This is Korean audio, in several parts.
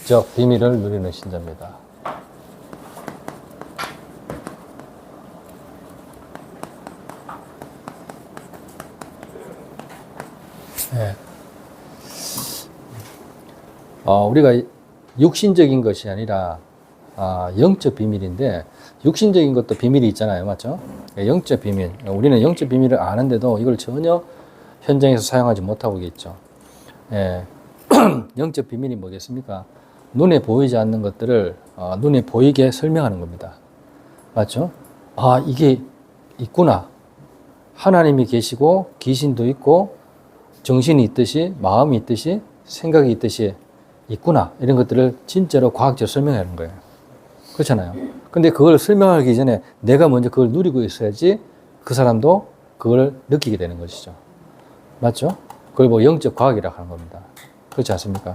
영적 비밀을 누리는 신자입니다. 네. 우리가 육신적인 것이 아니라 영적 비밀인데, 육신적인 것도 비밀이 있잖아요. 맞죠? 영적 비밀. 우리는 영적 비밀을 아는데도 이걸 전혀 현장에서 사용하지 못하고 있죠. 예. 영적 비밀이 뭐겠습니까? 눈에 보이지 않는 것들을 눈에 보이게 설명하는 겁니다. 맞죠? 이게 있구나. 하나님이 계시고 귀신도 있고 정신이 있듯이 마음이 있듯이 생각이 있듯이 있구나. 이런 것들을 진짜로 과학적으로 설명하는 거예요. 그렇잖아요. 근데 그걸 설명하기 전에 내가 먼저 그걸 누리고 있어야지 그 사람도 그걸 느끼게 되는 것이죠. 맞죠? 그걸 뭐 영적 과학이라고 하는 겁니다. 그렇지 않습니까?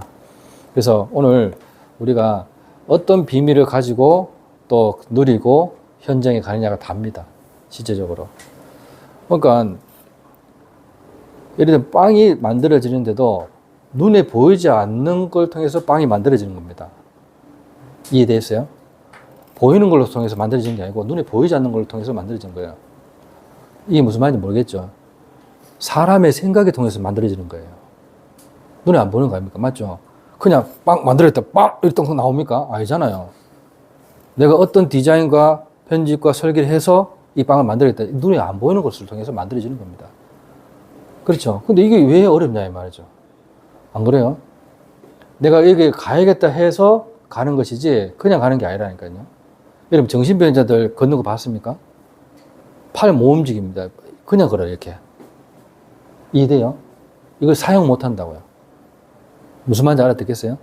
그래서 오늘 우리가 어떤 비밀을 가지고 또 누리고 현장에 가느냐가 답니다. 실제적으로. 그러니까 예를 들어 빵이 만들어지는데도 눈에 보이지 않는 걸 통해서 빵이 만들어지는 겁니다. 이해되셨어요? 보이는 걸로 통해서 만들어지는 게 아니고 눈에 보이지 않는 걸 통해서 만들어지는 거예요. 이게 무슨 말인지 모르겠죠? 사람의 생각에 통해서 만들어지는 거예요. 눈에 안 보이는 거 아닙니까? 맞죠? 그냥 빵 만들었다 빵 이렇게 나옵니까? 아니잖아요. 내가 어떤 디자인과 편집과 설계를 해서 이 빵을 만들었다. 눈에 안 보이는 것을 통해서 만들어지는 겁니다. 그렇죠? 근데 이게 왜 어렵냐 이 말이죠. 안 그래요? 내가 여기 가야겠다 해서 가는 것이지 그냥 가는 게 아니라니까요. 여러분 정신병자들 걷는 거 봤습니까? 팔 못 움직입니다. 그냥 걸어요 이렇게. 이해돼요? 이걸 사용 못 한다고요. 무슨 말인지 알아듣겠어요?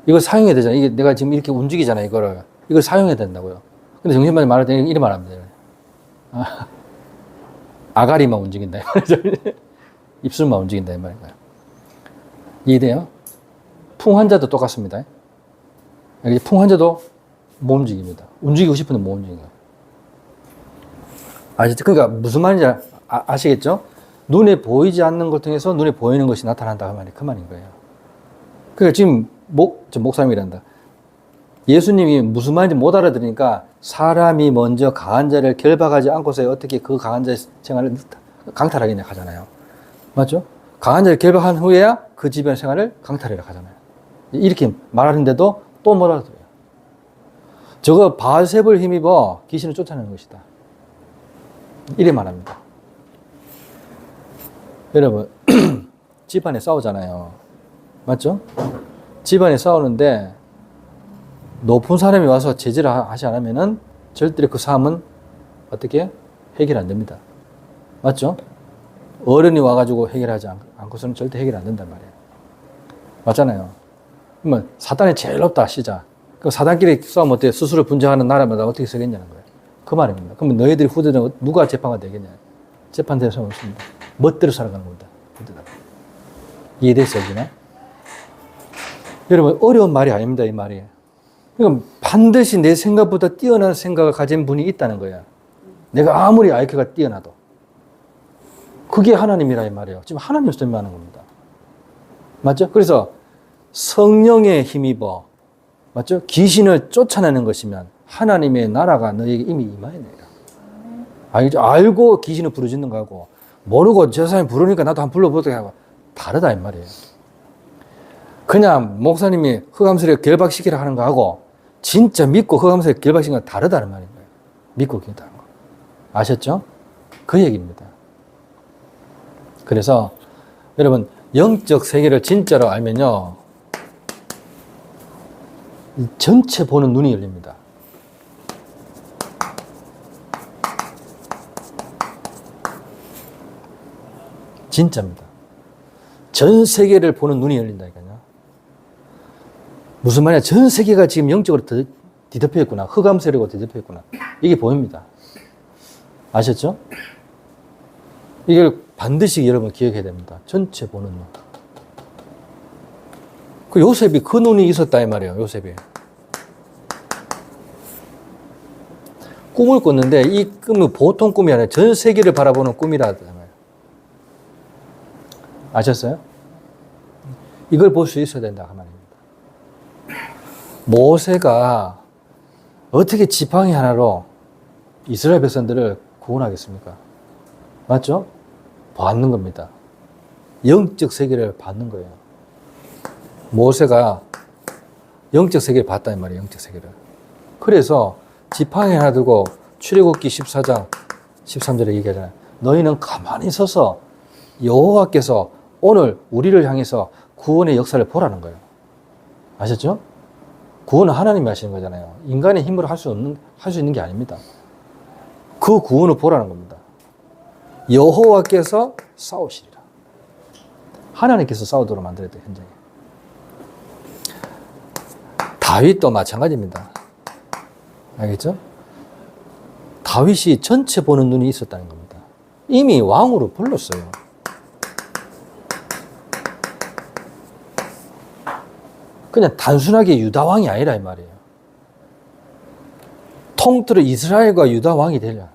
이걸 사용해야 되잖아요. 이게 내가 지금 이렇게 움직이잖아요 이걸 사용해야 된다고요. 근데 정신병자 말할 때는 이런 말 합니다. 아가리만 움직인다 이 말이죠. 입술만 움직인다 이 말인가요? 이해돼요? 풍 환자도 똑같습니다. 풍 환자도 못 움직입니다. 움직이고 싶은데 못 움직여요. 아시죠? 그러니까 무슨 말인지 아시겠죠? 눈에 보이지 않는 걸 통해서 눈에 보이는 것이 나타난다 그 말인 거예요. 그러니까 지금 목사님이란다. 예수님이 무슨 말인지 못 알아들으니까 사람이 먼저 강한 자를 결박하지 않고서 어떻게 그 강한 자의 생활을 강탈하겠냐 하잖아요. 맞죠? 강한 자를 결박한 후에야 그 집안의 생활을 강탈하려 하잖아요. 이렇게 말하는데도 또 못 알아들어요. 저거 바알세불 힘입어 귀신을 쫓아내는 것이다. 이래 말합니다. 여러분 집안에 싸우잖아요. 맞죠? 집안에 싸우는데 높은 사람이 와서 제지를 하지 않으면은 절대로 그 싸움은 어떻게 해결 안 됩니다. 맞죠? 어른이 와가지고 해결하지 않고서는 절대 해결 안 된단 말이에요. 맞잖아요. 그러면 사단이 제일 높다 시작. 그럼 사단끼리 싸우면 어때요? 스스로 분쟁하는 나라마다 어떻게 쓰겠냐는 거예요. 그 말입니다. 그러면 너희들이 후대는 누가 재판가 되겠냐? 재판대에서 없습니다. 멋대로 살아가는 겁니다. 이해됐어요, 지금? 여러분 어려운 말이 아닙니다, 이 말이. 그러니까 반드시 내 생각보다 뛰어난 생각을 가진 분이 있다는 거야. 내가 아무리 IQ가 뛰어나도. 그게 하나님이라 이 말이에요. 지금 하나님 설명하는 겁니다. 맞죠? 그래서 성령에 힘입어, 맞죠? 귀신을 쫓아내는 것이면 하나님의 나라가 너에게 이미 임하였네. 알죠? 알고 귀신을 부르짖는 거하고 모르고 저 사람이 부르니까 나도 한번 불러보자 하고 다르다 이 말이에요. 그냥 목사님이 흑암세력 결박시키라 하는 거하고 진짜 믿고 흑암세력 결박시키는 건 다르다는 말인 거예요. 믿고 기다는 거. 아셨죠? 그 얘기입니다. 그래서 여러분 영적 세계를 진짜로 알면요 전체 보는 눈이 열립니다. 진짜입니다. 전 세계를 보는 눈이 열린다니까요. 무슨 말이야? 전 세계가 지금 영적으로 뒤덮여 있구나. 흑암 세력으로 뒤덮여 있구나. 이게 보입니다. 아셨죠? 이걸 반드시 여러분 기억해야 됩니다. 전체 보는 눈. 그 요셉이 그 눈이 있었다 이 말이에요. 요셉이. 꿈을 꿨는데 이 꿈은 보통 꿈이 아니라 전 세계를 바라보는 꿈이라 하잖아요. 아셨어요? 이걸 볼 수 있어야 된다 그 말입니다. 모세가 어떻게 지팡이 하나로 이스라엘 백성들을 구원하겠습니까? 맞죠? 받는 겁니다. 영적 세계를 받는 거예요. 모세가 영적 세계를 봤단 말이에요. 영적 세계를. 그래서 지팡이 하나 들고 출애굽기 14장 13절에 얘기하잖아요. 너희는 가만히 서서 여호와께서 오늘 우리를 향해서 구원의 역사를 보라는 거예요. 아셨죠? 구원은 하나님이 하시는 거잖아요. 인간의 힘으로 할 수 있는 게 아닙니다. 그 구원을 보라는 겁니다. 여호와께서 싸우시리라. 하나님께서 싸우도록 만들어야 돼요, 현장에. 다윗도 마찬가지입니다. 알겠죠? 다윗이 전체 보는 눈이 있었다는 겁니다. 이미 왕으로 불렀어요. 그냥 단순하게 유다 왕이 아니라 이 말이에요. 통틀어 이스라엘과 유다 왕이 되려.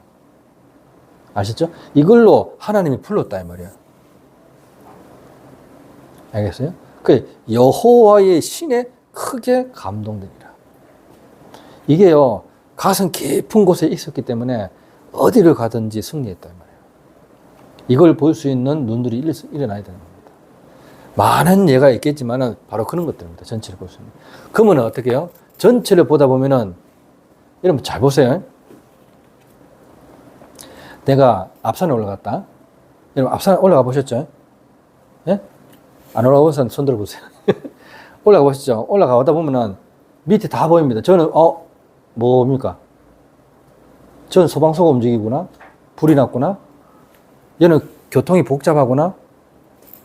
아셨죠? 이걸로 하나님이 불렀다 이 말이에요. 알겠어요? 그 여호와의 신에 크게 감동되리라. 이게요, 가슴 깊은 곳에 있었기 때문에 어디를 가든지 승리했다 이 말이에요. 이걸 볼 수 있는 눈들이 일어나야 되는 겁니다. 많은 예가 있겠지만은 바로 그런 것들입니다. 전체를 볼 수 있는. 그러면 어떻게 해요? 전체를 보다 보면은, 여러분 잘 보세요. 내가 앞산에 올라갔다. 여러분 앞산 올라가 보셨죠? 예? 안 올라가 보신 손 들어보세요. 올라가 보시죠. 올라가다 보면은 밑에 다 보입니다. 저는 뭡니까? 저는 소방서가 움직이구나. 불이 났구나. 얘는 교통이 복잡하구나.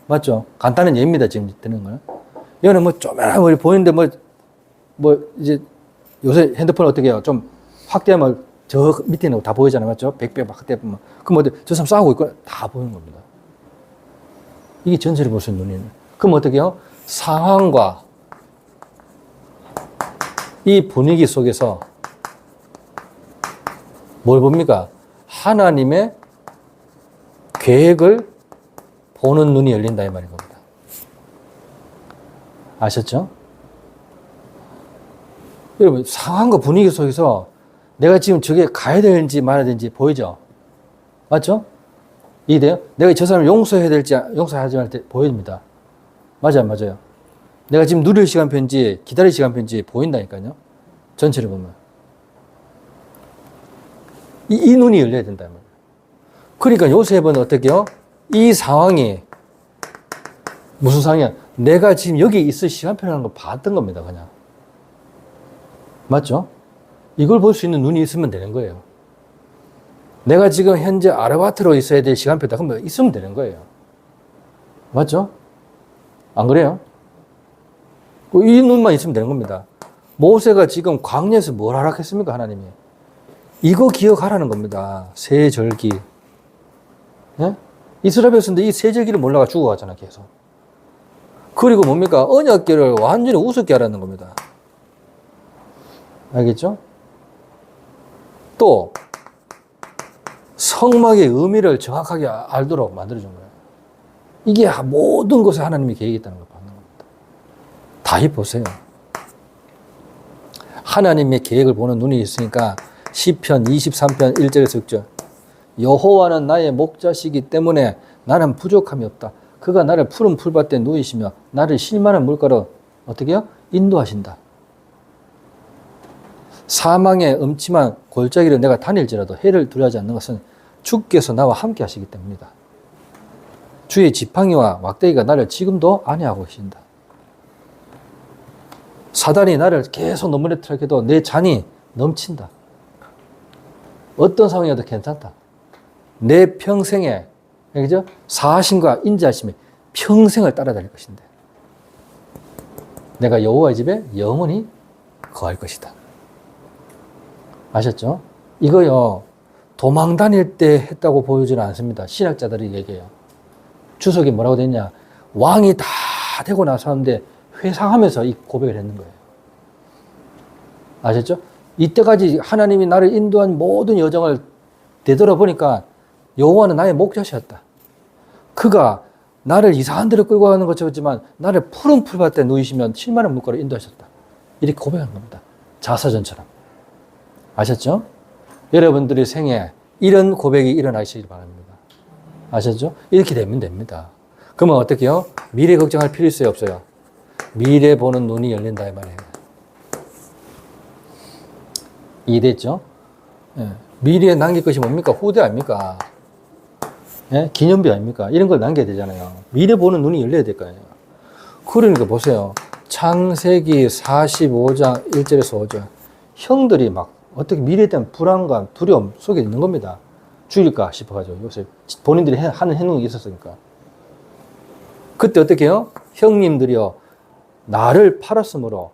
맞죠? 간단한 예입니다. 지금 드는 거는. 얘는 뭐 조그만한 거 보이는데 이제 요새 핸드폰 어떻게 해요? 좀 확대하면 저 밑에는 다 보이잖아요. 맞죠? 100배 확대하면. 그럼 저 사람 싸우고 있고 다 보이는 겁니다. 이게 전체를 볼 수 있는 눈이에요. 그럼 어떻게 해요? 상황과 이 분위기 속에서 뭘 봅니까? 하나님의 계획을 보는 눈이 열린다 이 말인 겁니다. 아셨죠? 여러분 상황과 분위기 속에서 내가 지금 저게 가야 되는지 말아야 되는지 보이죠? 맞죠? 이해돼요? 내가 저 사람을 용서해야 될지 용서하지 말 때 보입니다. 맞아요, 맞아요. 내가 지금 누릴 시간표인지 기다릴 시간표인지 보인다니까요. 전체를 보면. 이 눈이 열려야 된다. 그러니까 요셉은 어떻게 해요? 이 상황이 무슨 상황이야? 내가 지금 여기 있을 시간표라는 걸 봤던 겁니다. 그냥. 맞죠? 이걸 볼 수 있는 눈이 있으면 되는 거예요. 내가 지금 현재 아르바트로 있어야 될 시간표다. 그러면 있으면 되는 거예요. 맞죠? 안 그래요? 이 눈만 있으면 되는 겁니다. 모세가 지금 광야에서 뭘 하락했습니까? 하나님이. 이거 기억하라는 겁니다. 세 절기. 예? 이스라엘 백성들 이 세 절기를 몰라가 죽어가잖아, 계속. 그리고 뭡니까? 언약궤를 완전히 우습게 하라는 겁니다. 알겠죠? 또 성막의 의미를 정확하게 알도록 만들어준 거예요. 이게 모든 것에 하나님이 계획이 있다는 걸 받는 겁니다. 다시 보세요. 하나님의 계획을 보는 눈이 있으니까 시편 23편 1절에서 6절 여호와는 나의 목자시기 때문에 나는 부족함이 없다. 그가 나를 푸른 풀밭에 누이시며 나를 실만한 물가로 어떻게 해요? 인도하신다. 사망의 음침한 골짜기를 내가 다닐지라도 해를 두려워하지 않는 것은 주께서 나와 함께 하시기 때문이다. 주의 지팡이와 막대기가 나를 지금도 안위하고 계신다. 사단이 나를 계속 넘어뜨려 해도 내 잔이 넘친다. 어떤 상황이어도 괜찮다. 내 평생에, 그죠? 사하심과 인자하심에 평생을 따라다닐 것인데 내가 여호와의 집에 영원히 거할 것이다. 아셨죠? 이거요, 도망 다닐 때 했다고 보여지는 않습니다. 신학자들이 얘기해요. 주석이 뭐라고 됐냐? 왕이 다 되고 나서 하는데 회상하면서 이 고백을 했는 거예요. 아셨죠? 이때까지 하나님이 나를 인도한 모든 여정을 되돌아보니까 여호와는 나의 목자셨다. 그가 나를 이상한 데로 끌고 가는 것이었지만 나를 푸른 풀밭에 누이시면 실만한 물가로 인도하셨다. 이렇게 고백하는 겁니다. 자서전처럼. 아셨죠? 여러분들의 생에 이런 고백이 일어나시길 바랍니다. 아셨죠? 이렇게 되면 됩니다. 그러면 어떻게 해요? 미래 걱정할 필요 있어요, 없어요? 미래 보는 눈이 열린다 이 말이에요. 이해됐죠? 예. 미래에 남길 것이 뭡니까? 후대 아닙니까? 예? 기념비 아닙니까? 이런 걸 남겨야 되잖아요. 미래 보는 눈이 열려야 될 거 아니에요. 그러니까 보세요. 창세기 45장 1절에서 5절. 형들이 막 어떻게 미래에 대한 불안감, 두려움 속에 있는 겁니다. 죽일까 싶어가지고 요새 본인들이 하는 행동이 있었으니까. 그때 어떻게 해요? 형님들이요. 나를 팔았으므로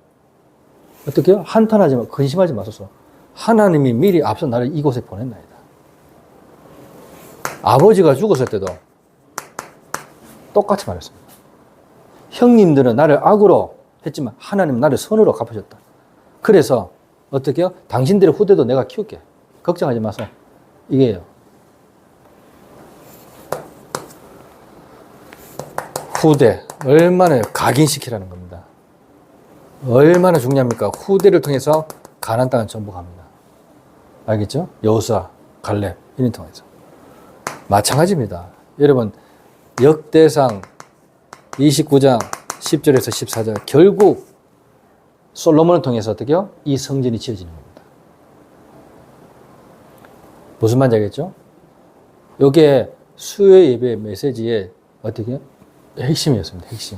어떻게 해요? 한탄하지 마, 근심하지 마소서. 하나님이 미리 앞서 나를 이곳에 보냈나이다. 아버지가 죽었을 때도 똑같이 말했습니다. 형님들은 나를 악으로 했지만 하나님은 나를 선으로 갚으셨다. 그래서 어떻게 해요? 당신들의 후대도 내가 키울게. 걱정하지 마소. 이게요. 후대. 얼마나 각인시키라는 겁니다. 얼마나 중요합니까? 후대를 통해서 가나안 땅을 정복합니다. 알겠죠? 여호수아, 갈렙 이런 통해서. 마찬가지입니다. 여러분 역대상 29장 10절에서 14절 결국 솔로몬을 통해서 어떻게 해요? 이 성전이 지어지는 겁니다. 무슨 말인지 알겠죠? 이게 수요 예배 메시지의 어떻게 해요? 핵심이었습니다. 핵심.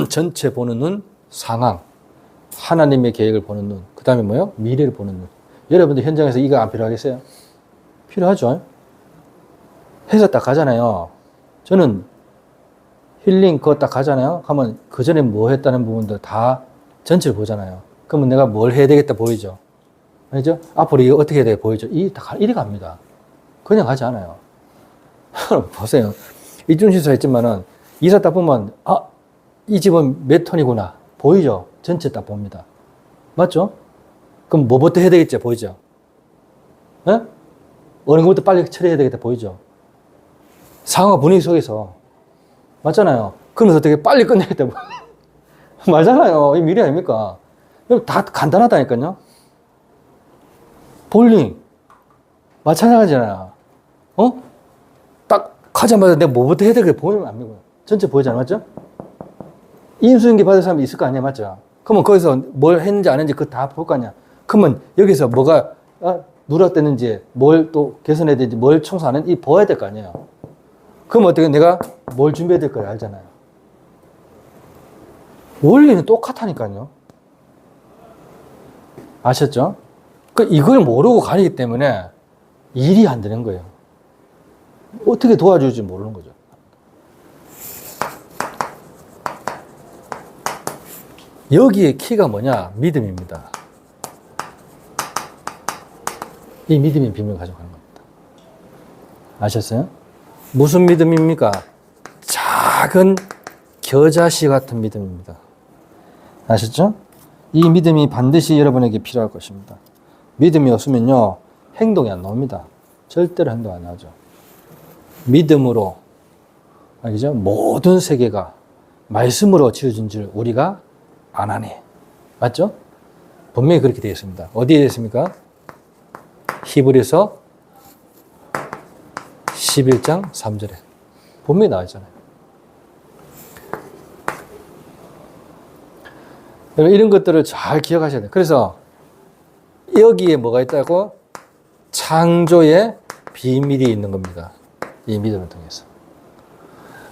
전체 보는 눈, 상황, 하나님의 계획을 보는 눈, 그 다음에 뭐요? 미래를 보는 눈. 여러분들 현장에서 이거 안 필요하겠어요? 필요하죠. 회사 딱 가잖아요. 저는 힐링 그거 딱 가잖아요. 하면 그 전에 뭐 했다는 부분들 다 전체를 보잖아요. 그러면 내가 뭘 해야 되겠다 보이죠. 알죠? 앞으로 이거 어떻게 해야 돼 보이죠. 이리 갑니다. 그냥 가지 않아요. 보세요. 이중신사 했지만은 이사 딱 보면 이 집은 몇 톤이구나 보이죠. 전체 딱 봅니다. 맞죠? 그럼 뭐부터 해야 되겠죠. 보이죠? 예? 어느 것부터 빨리 처리해야 되겠다 보이죠? 상황 분위기 속에서 맞잖아요. 그러면서 어떻게 빨리 끝내겠다 맞잖아요. 이 미래 아닙니까? 다 간단하다니까요. 볼링 마찬가지잖아요. 딱 가자마자 내가 뭐부터 해야 되겠다 보이면 안 되고요. 전체 보이잖아요. 맞죠? 인수인계 받을 사람이 있을 거 아니야. 맞죠? 그러면 거기서 뭘 했는지 안 했는지 그거 다 볼 거 아니야. 그러면 여기서 뭐가 누락됐는지 뭘 또 개선해야 되는지 뭘 청소하는지 보아야 될 거 아니에요. 그럼 어떻게 내가 뭘 준비해야 될 걸 알잖아요. 원리는 똑같다니까요. 아셨죠? 이걸 모르고 가기 때문에 일이 안 되는 거예요. 어떻게 도와줄지 모르는 거죠. 여기에 키가 뭐냐? 믿음입니다. 이 믿음이 비밀을 가져가는 겁니다. 아셨어요? 무슨 믿음입니까? 작은 겨자씨 같은 믿음입니다. 아셨죠? 이 믿음이 반드시 여러분에게 필요할 것입니다. 믿음이 없으면요, 행동이 안 나옵니다. 절대로 행동 안 나오죠. 믿음으로, 알겠죠? 모든 세계가 말씀으로 지어진 줄 우리가 안 하니. 맞죠? 분명히 그렇게 되어 있습니다. 어디에 되어 있습니까? 히브리서 11장 3절에. 분명히 나와 있잖아요. 이런 것들을 잘 기억하셔야 돼요. 그래서 여기에 뭐가 있다고? 창조의 비밀이 있는 겁니다. 이 믿음을 통해서.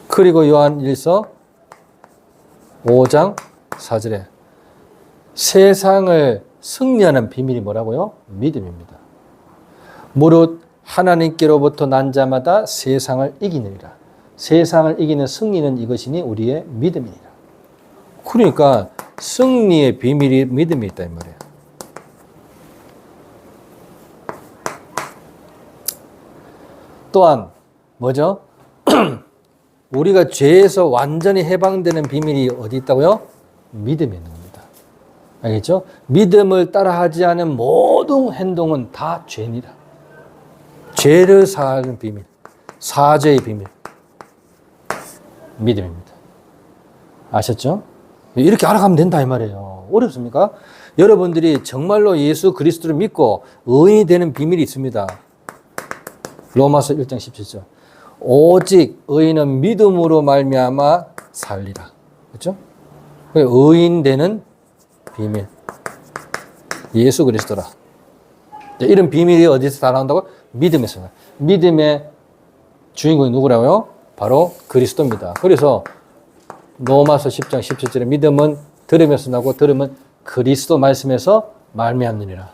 그리고 요한 1서 5장 4절에 세상을 승리하는 비밀이 뭐라고요? 믿음입니다. 무릇 하나님께로부터 난 자마다 세상을 이기느니라. 세상을 이기는 승리는 이것이니 우리의 믿음이니라. 그러니까 승리의 비밀이 믿음이 있다 이 말이에요. 또한 뭐죠? 우리가 죄에서 완전히 해방되는 비밀이 어디 있다고요? 믿음이 있는 겁니다. 알겠죠? 믿음을 따라하지 않은 모든 행동은 다 죄입니다. 죄를 사하는 비밀, 사죄의 비밀, 믿음입니다. 아셨죠? 이렇게 알아가면 된다 이 말이에요. 어렵습니까? 여러분들이 정말로 예수 그리스도를 믿고 의인이 되는 비밀이 있습니다. 로마서 1장 17절. 오직 의인은 믿음으로 말미암아 살리라. 그렇죠? 의인 되는 비밀. 예수 그리스도라. 이런 비밀이 어디서 다 나온다고? 믿음에서. 믿음의 주인공이 누구라고요? 바로 그리스도입니다. 그래서 로마서 10장 17절에 믿음은 들음에서 나고 들음은 그리스도 말씀에서 말미암느니라.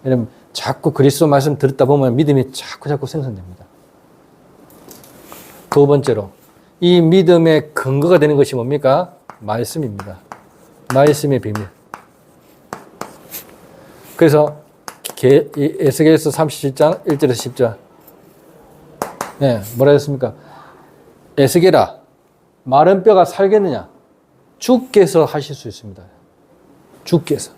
여러분 자꾸 그리스도 말씀 들었다 보면 믿음이 자꾸 생성됩니다. 두 번째로 이 믿음의 근거가 되는 것이 뭡니까? 말씀입니다. 말씀의 비밀. 그래서 에스겔서 37장 1절에서 10절. 네, 뭐라 했습니까? 에스겔아, 마른 뼈가 살겠느냐? 주께서 하실 수 있습니다. 주께서.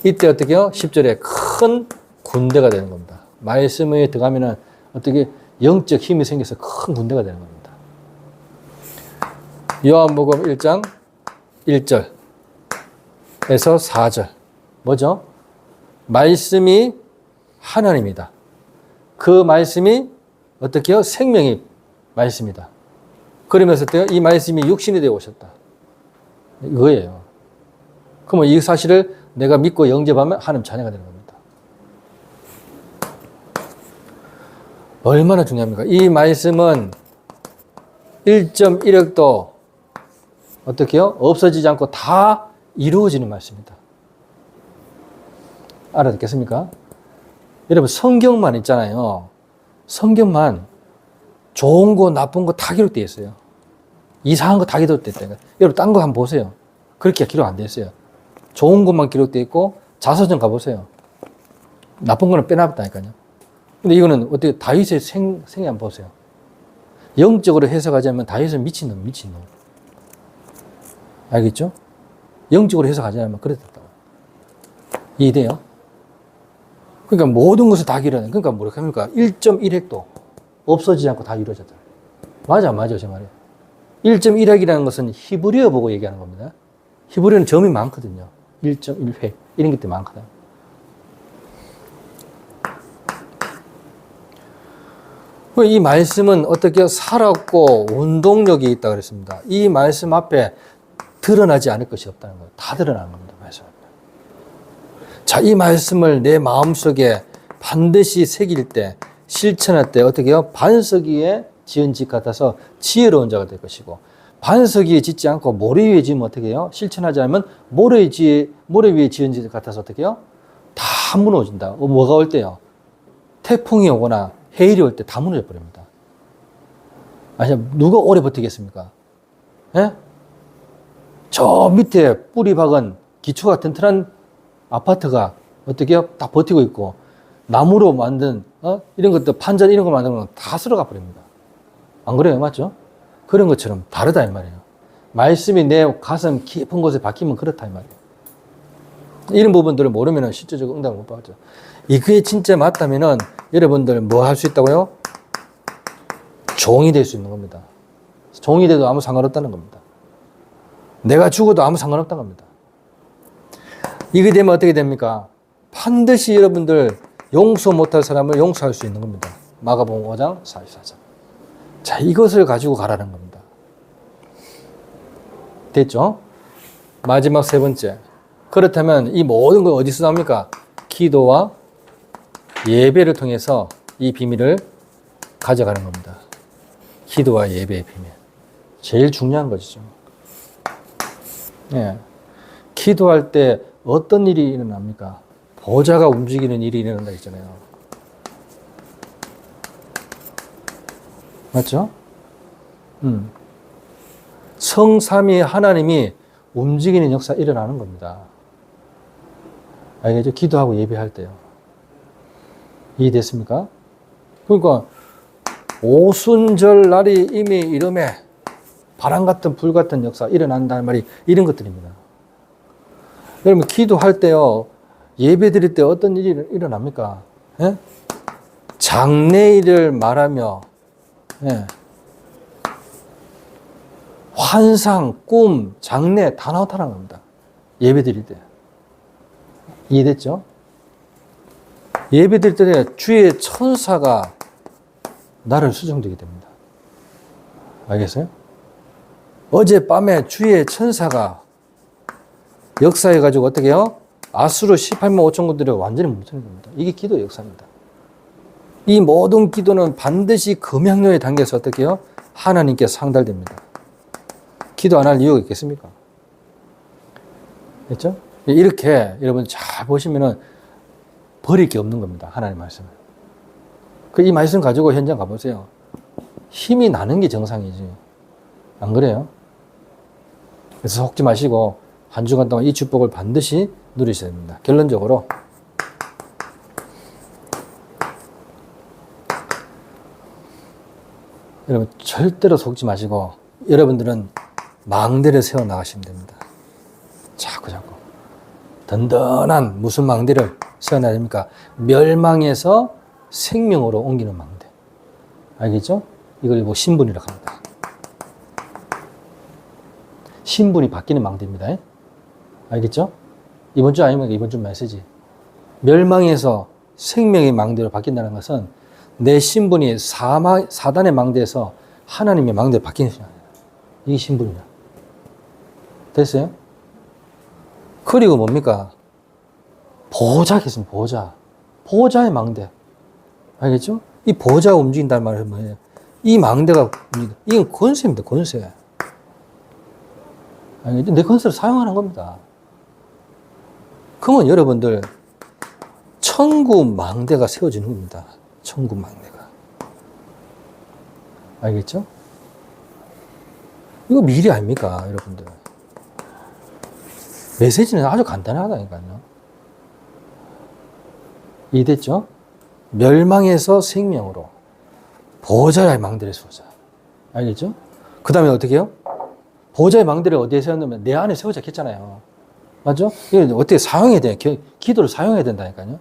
이때 어떻게 해요? 10절에 큰 군대가 되는 겁니다. 말씀에 들어가면은 어떻게 영적 힘이 생겨서 큰 군대가 되는 겁니다. 요한복음 1장 1절에서 4절. 뭐죠? 말씀이 하나님이다. 그 말씀이 어떻게 해요? 생명이 말씀이다. 그러면서 어때요? 이 말씀이 육신이 되어 오셨다. 이거예요. 그러면 이 사실을 내가 믿고 영접하면 하나님 자녀가 되는 겁니다. 얼마나 중요합니까? 이 말씀은 1.1억도 어떻게 해요? 없어지지 않고 다 이루어지는 말씀입니다. 알아듣겠습니까? 여러분 성경만 있잖아요. 성경만 좋은 거 나쁜 거 다 기록되어 있어요. 이상한 거 다 기록되어 있다니까. 여러분 딴 거 한번 보세요. 그렇게 기록 안 되어 있어요. 좋은 것만 기록되어 있고 자서전 가보세요. 나쁜 거는 빼놨다니까요. 근데 이거는 어떻게 다윗의 생애 한번 보세요. 영적으로 해석하자면 다윗은 미친놈. 알겠죠? 영적으로 해석하자면 그랬다고. 이해돼요? 그러니까 모든 것을 다 기록하는. 그러니까 뭐랄까 합니까? 1.1핵도 없어지지 않고 다 이루어졌다. 맞아, 제 말이에요. 1.1핵이라는 것은 히브리어 보고 얘기하는 겁니다. 히브리어는 점이 많거든요. 1.1획 이런 것들이 많거든요. 이 말씀은 어떻게 살았고 운동력이 있다고 그랬습니다. 이 말씀 앞에 드러나지 않을 것이 없다는 거예요. 다 드러나는 겁니다. 말씀. 자, 이 말씀을 내 마음속에 반드시 새길 때, 실천할 때 어떻게 해요? 반석 위에 지은 집 같아서 지혜로운 자가 될 것이고, 반석 위에 짓지 않고 모래 위에 지으면 어떻게 해요? 실천하지 않으면 모래 위에 지은 집 같아서 어떻게 해요? 다 무너진다. 뭐가 올 때요? 태풍이 오거나 해일이 올 때 다 무너져 버립니다. 아니, 누가 오래 버티겠습니까? 예? 저 밑에 뿌리 박은 기초가 튼튼한 아파트가 어떻게 해요? 다 버티고 있고, 나무로 만든, 이런 것도 판전 이런 거 만드는 건 다 쓸어가 버립니다. 안 그래요? 맞죠? 그런 것처럼 다르다, 이 말이에요. 말씀이 내 가슴 깊은 곳에 박히면 그렇다, 이 말이에요. 이런 부분들을 모르면 실제적으로 응답을 못 받죠. 이게 진짜 맞다면은 여러분들 뭐 할 수 있다고요? 종이 될 수 있는 겁니다. 종이 돼도 아무 상관없다는 겁니다. 내가 죽어도 아무 상관없다는 겁니다. 이게 되면 어떻게 됩니까? 반드시 여러분들 용서 못할 사람을 용서할 수 있는 겁니다. 마가복음 5장 44절. 자, 이것을 가지고 가라는 겁니다. 됐죠? 마지막 세 번째. 그렇다면 이 모든 건 어디서 나옵니까? 기도와 예배를 통해서 이 비밀을 가져가는 겁니다. 기도와 예배의 비밀. 제일 중요한 것이죠. 예. 기도할 때 어떤 일이 일어납니까? 보좌가 움직이는 일이 일어난다 했잖아요. 맞죠? 성삼위 하나님이 움직이는 역사 일어나는 겁니다. 알겠죠? 기도하고 예배할 때요. 이해됐습니까? 그러니까 오순절 날이 이미 이름에 바람 같은 불 같은 역사 일어난다는 말이 이런 것들입니다. 여러분 기도할 때요, 예배 드릴 때 어떤 일이 일어납니까? 예? 장래일을 말하며, 예. 환상, 꿈, 장래 다 나타나는 겁니다. 예배 드릴 때. 이해됐죠? 예배 드릴 때 주의 천사가 나를 수정되게 됩니다. 알겠어요? 어젯밤에 주의 천사가 역사해가지고 어떻게 해요? 아수르 18만 5천 군대를 완전히 뭉치는 겁니다. 이게 기도의 역사입니다. 이 모든 기도는 반드시 금양로에 담겨서 어떻게 해요? 하나님께 상달됩니다. 기도 안 할 이유가 있겠습니까? 그렇죠? 이렇게 여러분 잘 보시면은 버릴 게 없는 겁니다. 하나님의 말씀을. 이 말씀 가지고 현장 가보세요. 힘이 나는 게 정상이지. 안 그래요? 그래서 속지 마시고 한 주간 동안 이 축복을 반드시 누리셔야 됩니다. 결론적으로 여러분 절대로 속지 마시고 여러분들은 망대를 세워 나가시면 됩니다. 자꾸 든든한 무슨 망대를 세워놔야 됩니까? 멸망에서 생명으로 옮기는 망대. 알겠죠? 이걸 뭐 신분이라고 합니다. 신분이 바뀌는 망대입니다. 알겠죠? 이번 주 아니면 이번 주 메시지. 멸망에서 생명의 망대로 바뀐다는 것은 내 신분이 사단의 망대에서 하나님의 망대로 바뀌는 거예요. 이게 신분이다. 됐어요? 그리고 뭡니까? 보호자가 있습니다. 보호자. 보호자의 망대. 알겠죠? 이 보호자가 움직인다는 말은 뭐예요? 이 망대가 움직인다. 이건 권세입니다. 권세. 알겠죠? 내 권세를 사용하는 겁니다. 그러면 여러분들 천국 망대가 세워지는 겁니다. 천국 망대가. 알겠죠? 이거 미리 아닙니까, 여러분들? 메시지는 아주 간단하다니까요. 이해됐죠? 멸망에서 생명으로 보호자의 망대를 세우자. 알겠죠? 그 다음에 어떻게 해요? 보호자의 망대를 어디에 세웠냐면 내 안에 세우자 했잖아요. 맞죠? 이거 어떻게 사용해야 돼? 기도를 사용해야 된다니까요.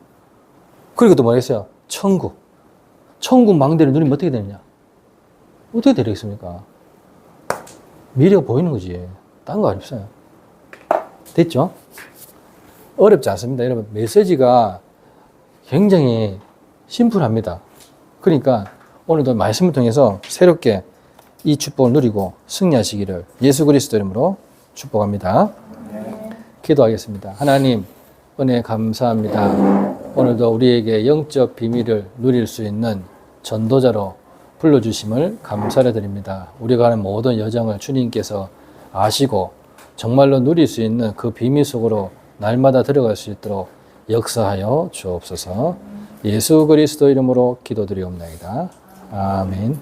그리고 또 뭐겠어요? 천국. 천국 망대를 누리면 어떻게 되느냐? 어떻게 되겠습니까? 미래가 보이는 거지. 딴 거 없어요. 됐죠? 어렵지 않습니다. 여러분, 메시지가 굉장히 심플합니다. 그러니까 오늘도 말씀을 통해서 새롭게 이 축복을 누리고 승리하시기를 예수 그리스도 이름으로 축복합니다. 기도하겠습니다. 하나님, 은혜 감사합니다. 오늘도 우리에게 영적 비밀을 누릴 수 있는 전도자로 불러주심을 감사를 드립니다. 우리가 하는 모든 여정을 주님께서 아시고 정말로 누릴 수 있는 그 비밀 속으로 날마다 들어갈 수 있도록 역사하여 주옵소서. 예수 그리스도 이름으로 기도드리옵나이다. 아멘.